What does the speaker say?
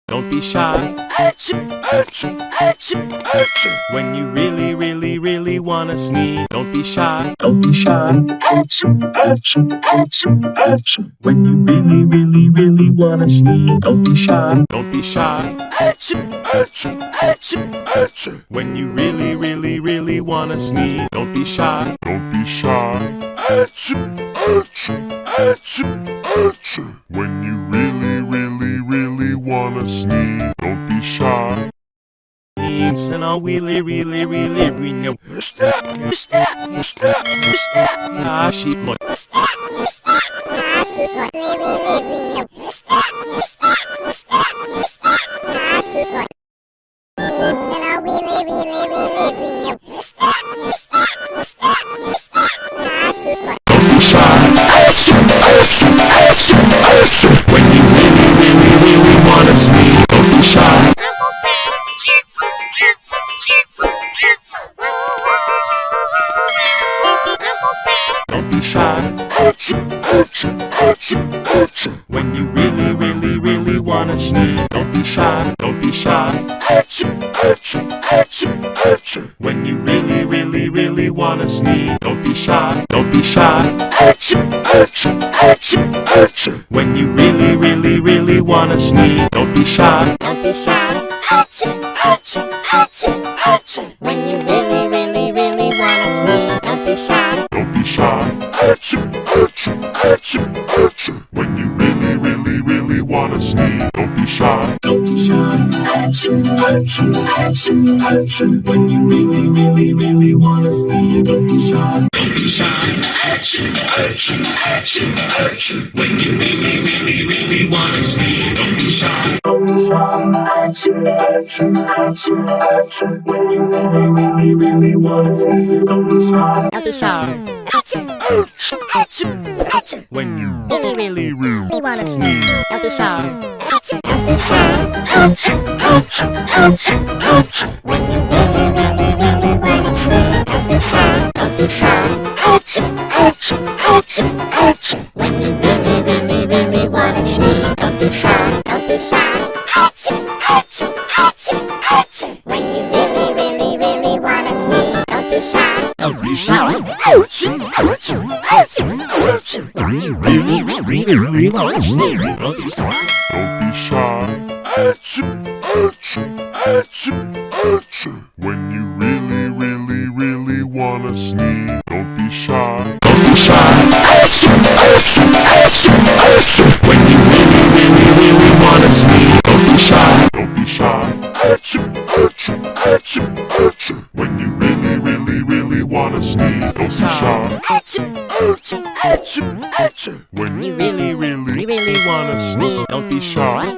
don't be shy. When you really wanna sneeze, don't be shy. Don't be shy. When you really wanna sneeze, don't be shy. Don't be shy. When you really wanna sneeze, don't be shy. Don't be shy. When you really wanna sneeze, don't be shy. And I'll really know. Ah, sheep boy. Don't be shy. When you really wanna sneeze, don't be shy. Don't be shy. When you really wanna sneeze, don't be shy. Don't be shy. When you really wanna sneeze, don't be shy. Don't be shy. When you really wanna sneeze, don't be shy. Don't be shy. When you really wanna sneeze, don't be shy. Don't be shy. When you really wanna sneeze, don't be shy. Don't be shy. When you really wanna sneeze, don't be shy. Don't be shy. When you really wanna sneeze, don't be shy. Don't be shy. When you really wanna sneeze, don't be shy. Don't be shy. When you really wanna sneeze, don't be shy. Don't be shy. When you really wanna sneeze, don't be shy. Don't be shy. When you really wanna sneeze, don't be shy. Don't be shy. When you really wanna sneeze, don't be shy. don't be shy. When you really wanna sneeze, don't be shy. Don't be shy. When you really wanna sneeze, don't be shy. Don't be shy. When you really wanna sneeze, don't be shy. Don't be shy. When you really wanna sneeze, don't be shy. When you really wanna sneeze, don't be shy.